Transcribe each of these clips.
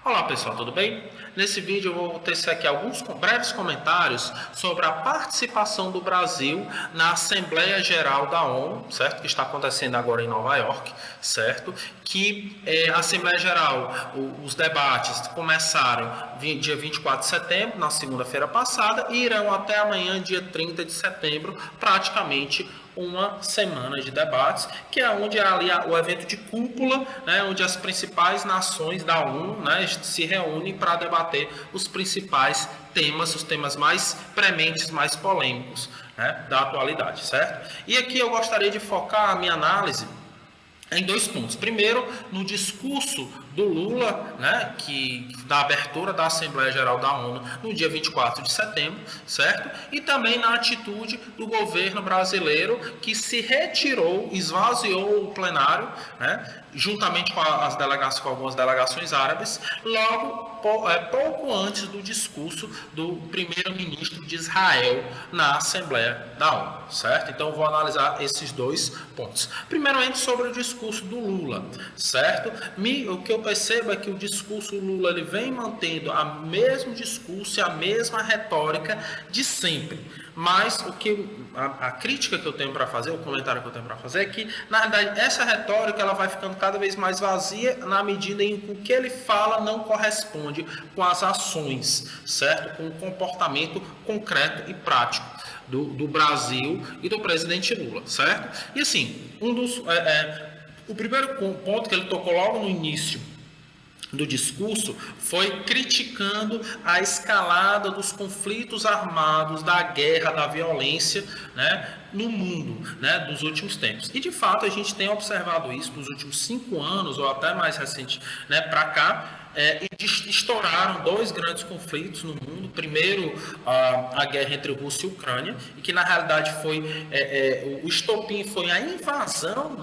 Olá pessoal, tudo bem? Nesse vídeo eu vou tecer aqui alguns breves comentários sobre a participação do Brasil na Assembleia Geral da ONU, certo? Que está acontecendo agora em Nova York, certo? Que a Assembleia Geral, os debates começaram dia 24 de setembro, na segunda-feira passada, e irão até amanhã, dia 30 de setembro, praticamente uma semana de debates, que é onde há ali o evento de cúpula, né, onde as principais nações da ONU, né, se reúnem para debater os principais temas, os temas mais prementes, mais polêmicos, né, da atualidade, certo? E aqui eu gostaria de focar a minha análise em dois pontos. Primeiro, no discurso do Lula, né, da abertura da Assembleia Geral da ONU no dia 24 de setembro, certo? E também na atitude do governo brasileiro, que se retirou, esvaziou o plenário, né, juntamente com com algumas delegações árabes, logo pouco antes do discurso do primeiro-ministro de Israel na Assembleia da ONU, certo? Então, vou analisar esses dois pontos. Primeiramente, sobre o discurso do Lula, certo? O que eu percebo é que o discurso do Lula ele vem mantendo o mesmo discurso e a mesma retórica de sempre. Mas a crítica que eu tenho para fazer, o comentário que eu tenho para fazer é que, na verdade, essa retórica ela vai ficando cada vez mais vazia na medida em que o que ele fala não corresponde com as ações, certo? Com o comportamento concreto e prático do Brasil e do presidente Lula, certo? E assim, o primeiro ponto que ele tocou logo no início do discurso foi criticando a escalada dos conflitos armados, da guerra, da violência, né, no mundo, né, dos últimos tempos. E de fato a gente tem observado isso nos últimos 5 anos ou até mais recente, né, para cá. Estouraram dois grandes conflitos no mundo. Primeiro, a guerra entre Rússia e Ucrânia, e que na realidade foi o estopim foi a invasão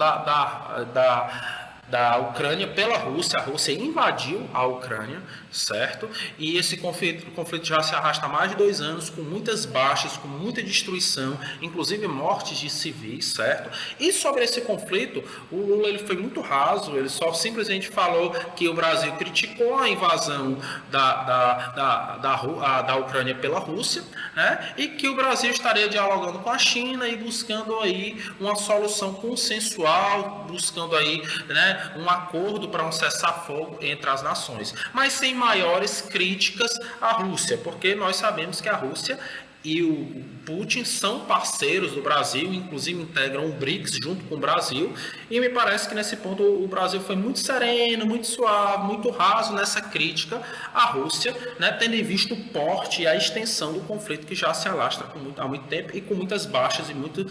da Ucrânia pela Rússia. A Rússia invadiu a Ucrânia, certo? E esse conflito já se arrasta há mais de 2 anos, com muitas baixas, com muita destruição, inclusive mortes de civis, certo? E sobre esse conflito, o Lula ele foi muito raso, ele só simplesmente falou que o Brasil criticou a invasão da Ucrânia pela Rússia, né? E que o Brasil estaria dialogando com a China e buscando aí uma solução consensual, buscando aí, né, um acordo para um cessar-fogo entre as nações, mas sem maiores críticas à Rússia, porque nós sabemos que a Rússia e o Putin são parceiros do Brasil, inclusive integram o BRICS junto com o Brasil, e me parece que nesse ponto o Brasil foi muito sereno, muito suave, muito raso nessa crítica à Rússia, né, tendo em vista o porte e a extensão do conflito que já se alastra há muito tempo e com muitas baixas e muitos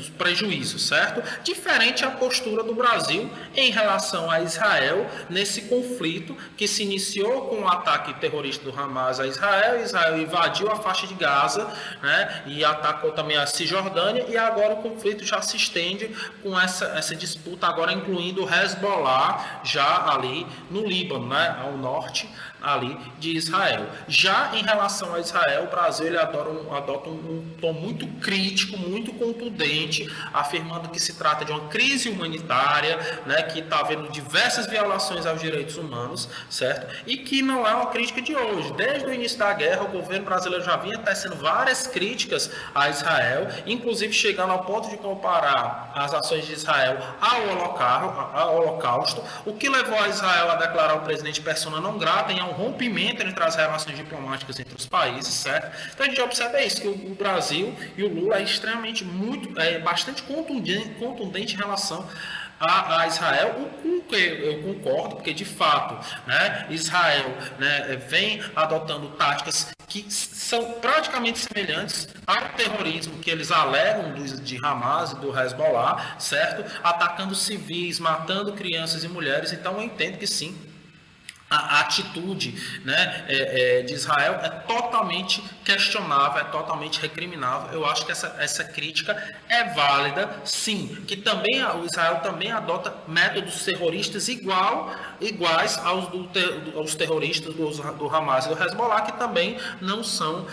prejuízos, certo? Diferente a postura do Brasil em relação a Israel nesse conflito que se iniciou com o ataque terrorista do Hamas a Israel. Israel invadiu a faixa de Gaza, né, e atacou também a Cisjordânia, e agora o conflito já se estende com essa disputa, agora incluindo o Hezbollah já ali no Líbano, né, ao norte ali de Israel. Já em relação a Israel, o Brasil ele adota um tom muito crítico, muito contundente, afirmando que se trata de uma crise humanitária, né, que está havendo diversas violações aos direitos humanos, certo? E que não é uma crítica de hoje. Desde o início da guerra, o governo brasileiro já vinha tecendo várias críticas a Israel, inclusive chegando ao ponto de comparar as ações de Israel ao Holocausto, o que levou a Israel a declarar o presidente persona não grata em um rompimento entre as relações diplomáticas entre os países, certo? Então a gente observa isso, que o Brasil e o Lula é extremamente bastante contundente em relação a Israel, o que eu concordo, porque de fato, né, Israel, né, vem adotando táticas que são praticamente semelhantes ao terrorismo que eles alegam de Hamas e do Hezbollah, certo? Atacando civis, matando crianças e mulheres. Então eu entendo que sim, a atitude, né, de Israel é totalmente questionável, é totalmente recriminável. Eu acho que essa crítica é válida, sim, que também o Israel também adota métodos terroristas iguais aos terroristas do Hamas e do Hezbollah, que também não são,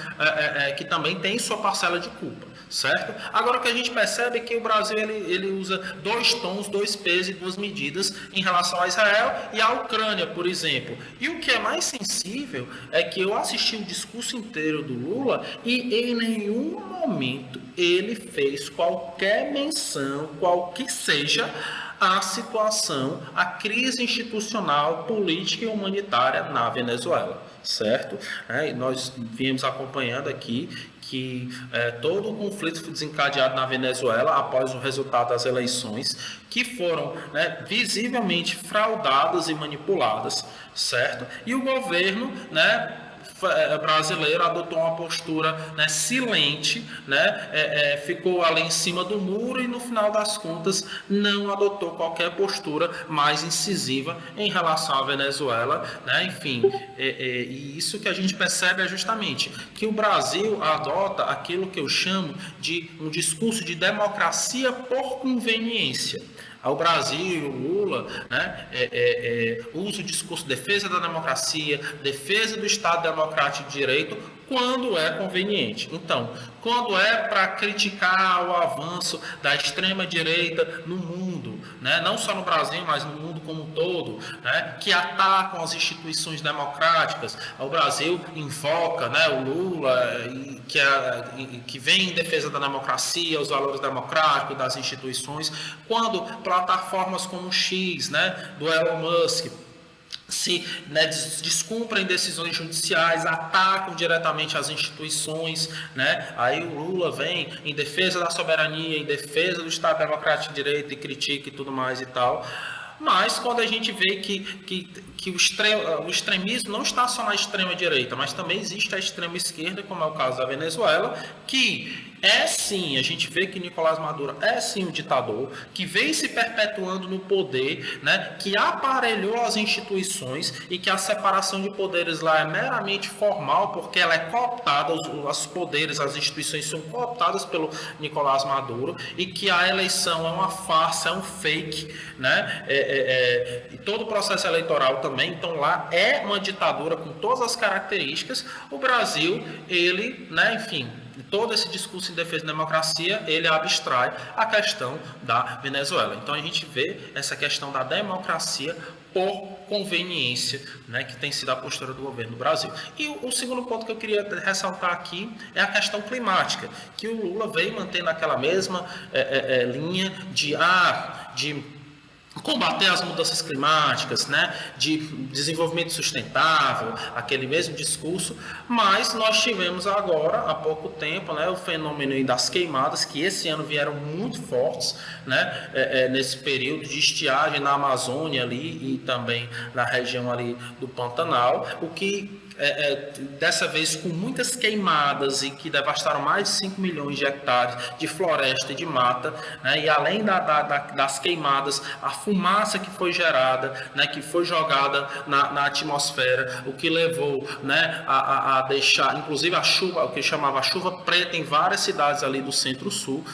que também têm sua parcela de culpa, certo? Agora o que a gente percebe é que o Brasil ele usa dois tons, dois pesos e duas medidas em relação a Israel e à Ucrânia, por exemplo. E o que é mais sensível é que eu assisti o discurso inteiro do Lula e em nenhum momento ele fez qualquer menção, qual que seja, a situação, a crise institucional, política e humanitária na Venezuela, certo? E nós viemos acompanhando aqui que todo o conflito foi desencadeado na Venezuela após o resultado das eleições, que foram visivelmente fraudadas e manipuladas, certo? E o governo, brasileiro adotou uma postura silente, ficou ali em cima do muro e no final das contas não adotou qualquer postura mais incisiva em relação à Venezuela, enfim, e isso que a gente percebe é justamente que o Brasil adota aquilo que eu chamo de um discurso de democracia por conveniência. O Brasil, o Lula, usa o discurso de defesa da democracia, defesa do Estado Democrático de Direito, quando é conveniente. Então, quando é para criticar o avanço da extrema-direita no mundo, não só no Brasil, mas no mundo como um todo, que atacam as instituições democráticas, o Brasil invoca o Lula, que vem em defesa da democracia, os valores democráticos, das instituições, quando plataformas como o X, do Elon Musk, se descumprem decisões judiciais, atacam diretamente as instituições, aí o Lula vem em defesa da soberania, em defesa do Estado Democrático de Direito e critica e tudo mais e tal. Mas quando a gente vê que o extremismo não está só na extrema direita, mas também existe a extrema esquerda, como é o caso da Venezuela, que é sim, a gente vê que Nicolás Maduro é sim um ditador, que vem se perpetuando no poder, que aparelhou as instituições e que a separação de poderes lá é meramente formal, porque ela é cooptada, os poderes, as instituições são cooptadas pelo Nicolás Maduro, e que a eleição é uma farsa, é um fake, e todo o processo eleitoral também, então lá é uma ditadura com todas as características. O Brasil, ele, enfim, todo esse discurso em defesa da democracia, ele abstrai a questão da Venezuela. Então a gente vê essa questão da democracia por conveniência, que tem sido a postura do governo do Brasil. E o segundo ponto que eu queria ressaltar aqui é a questão climática, que o Lula vem mantendo aquela mesma linha de combater as mudanças climáticas, de desenvolvimento sustentável, aquele mesmo discurso, mas nós tivemos agora, há pouco tempo, o fenômeno das queimadas, que esse ano vieram muito fortes, nesse período de estiagem na Amazônia ali e também na região ali do Pantanal, o que dessa vez com muitas queimadas e que devastaram mais de 5 milhões de hectares de floresta e de mata, e além das queimadas, a fumaça que foi gerada, que foi jogada na atmosfera, o que levou a deixar, inclusive a chuva, o que chamava chuva preta em várias cidades ali do Centro-Sul.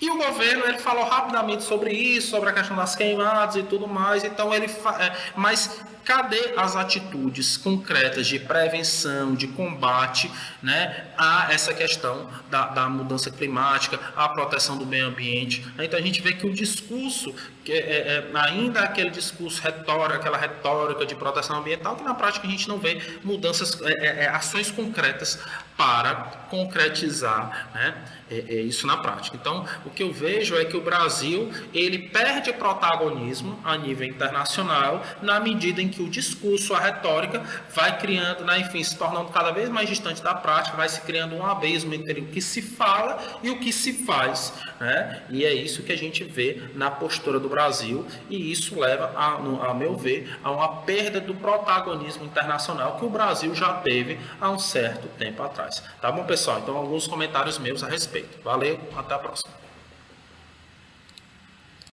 E o governo ele falou rapidamente sobre isso, sobre a questão das queimadas e tudo mais. Então mas cadê as atitudes concretas de prevenção, de combate, a essa questão da mudança climática, a proteção do meio ambiente? Então a gente vê que o discurso, ainda aquele discurso retórico, aquela retórica de proteção ambiental, que na prática a gente não vê mudanças, ações concretas para concretizar isso na prática. Então, o que eu vejo é que o Brasil ele perde protagonismo a nível internacional na medida em que o discurso, a retórica, vai criando, enfim, se tornando cada vez mais distante da prática, vai se criando um abismo entre o que se fala e o que se faz. E é isso que a gente vê na postura do Brasil, e isso leva, a meu ver, a uma perda do protagonismo internacional que o Brasil já teve há um certo tempo atrás. Tá bom, pessoal? Então, alguns comentários meus a respeito. Valeu, até a próxima.